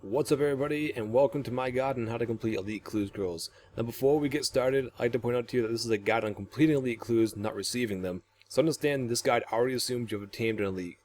What's up everybody, and welcome to my guide on how to complete Elite Clue Scrolls. Now before we get started, I'd like to point out to you that this is a guide on completing Elite Clues, not receiving them. So understand this guide already assumes you have obtained an Elite.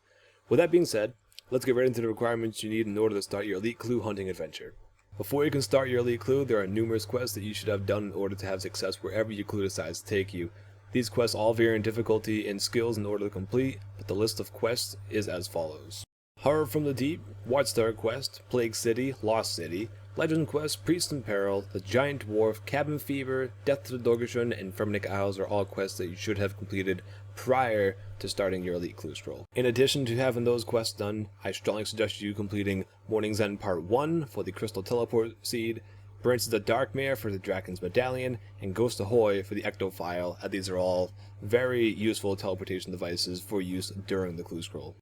With that being said, let's get right into the requirements you need in order to start your Elite Clue hunting adventure. Before you can start your Elite Clue, there are numerous quests that you should have done in order to have success wherever your clue decides to take you. These quests all vary in difficulty and skills in order to complete, but the list of quests is as follows. Horror from the Deep, Watchtower Quest, Plague City, Lost City, Legend Quest, Priest and Peril, The Giant Dwarf, Cabin Fever, Death to the Dourgeshuun, and Fremennik Isles are all quests that you should have completed prior to starting your Elite Clue Scroll. In addition to having those quests done, I strongly suggest you completing Mournings End Part 1 for the Crystal Teleport Seed, Branches of the Darkmare for the Draken's Medallion, and Ghost Ahoy for the Ectophile, as these are all very useful teleportation devices for use during the Clue Scroll.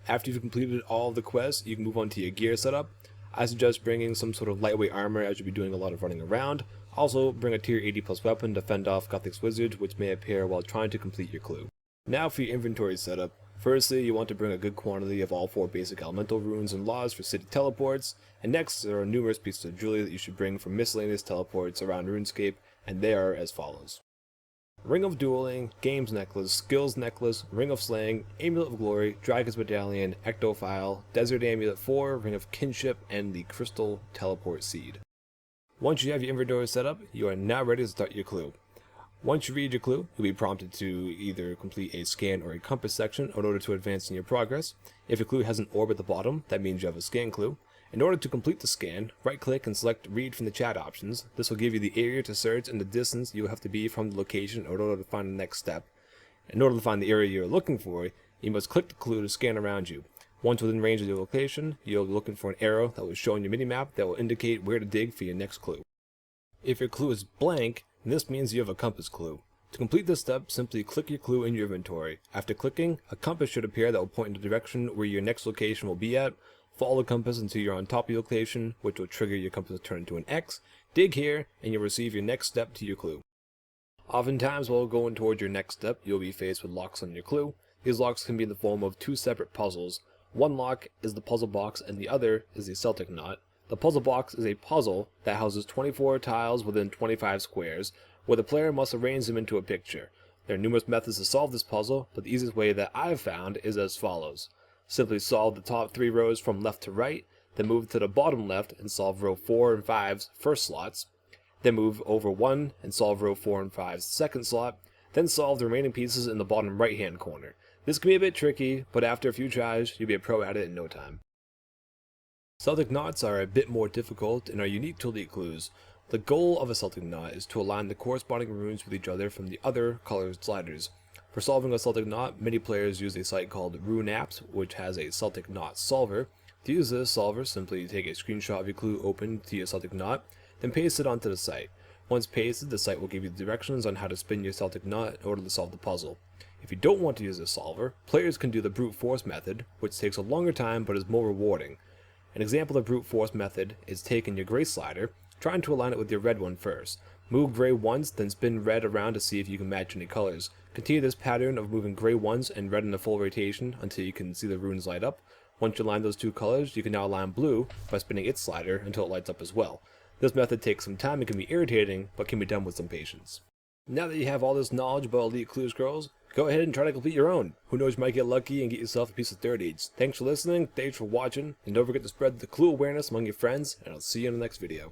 After you've completed all of the quests, you can move on to your gear setup. I suggest bringing some sort of lightweight armor as you'll be doing a lot of running around. Also, bring a tier 80 plus weapon to fend off Gothic's wizards which may appear while trying to complete your clue. Now for your inventory setup. Firstly, you want to bring a good quantity of all 4 basic elemental runes and laws for city teleports, and next there are numerous pieces of jewelry that you should bring for miscellaneous teleports around RuneScape, and they are as follows. Ring of Dueling, Games Necklace, Skills Necklace, Ring of Slaying, Amulet of Glory, Dragon's Medallion, Ectophile, Desert Amulet 4, Ring of Kinship, and the Crystal Teleport Seed. Once you have your inventory set up, you are now ready to start your clue. Once you read your clue, you'll be prompted to either complete a scan or a compass section in order to advance in your progress. If your clue has an orb at the bottom, that means you have a scan clue. In order to complete the scan, right-click and select Read from the chat options. This will give you the area to search and the distance you will have to be from the location in order to find the next step. In order to find the area you're looking for, you must click the clue to scan around you. Once within range of your location, you'll be looking for an arrow that will show on your minimap that will indicate where to dig for your next clue. If your clue is blank, this means you have a compass clue. To complete this step, simply click your clue in your inventory. After clicking, a compass should appear that will point in the direction where your next location will be at. Follow the compass until you're on top of your location, which will trigger your compass to turn into an X. Dig here, and you'll receive your next step to your clue. Oftentimes, while going towards your next step, you'll be faced with locks on your clue. These locks can be in the form of 2 separate puzzles. One lock is the puzzle box, and the other is the Celtic knot. The puzzle box is a puzzle that houses 24 tiles within 25 squares, where the player must arrange them into a picture. There are numerous methods to solve this puzzle, but the easiest way that I've found is as follows. Simply solve the top 3 rows from left to right, then move to the bottom left and solve row 4 and 5's first slots, then move over 1 and solve row 4 and 5's second slot, then solve the remaining pieces in the bottom right hand corner. This can be a bit tricky, but after a few tries, you'll be a pro at it in no time. Celtic knots are a bit more difficult and are unique to Elite Clues. The goal of a Celtic knot is to align the corresponding runes with each other from the other colored sliders. For solving a Celtic knot, many players use a site called RuneApps, which has a Celtic knot solver. To use this solver, simply take a screenshot of your clue open to your Celtic knot, then paste it onto the site. Once pasted, the site will give you directions on how to spin your Celtic knot in order to solve the puzzle. If you don't want to use this solver, players can do the brute force method, which takes a longer time but is more rewarding. An example of the brute force method is taking your gray slider, trying to align it with your red one first. Move gray once, then spin red around to see if you can match any colors. Continue this pattern of moving gray once and red in a full rotation until you can see the runes light up. Once you align those 2 colors, you can now align blue by spinning its slider until it lights up as well. This method takes some time and can be irritating, but can be done with some patience. Now that you have all this knowledge about Elite Clue Scrolls, go ahead and try to complete your own. Who knows, you might get lucky and get yourself a piece of 3rd Age. Thanks for listening, thanks for watching, and don't forget to spread the clue awareness among your friends, and I'll see you in the next video.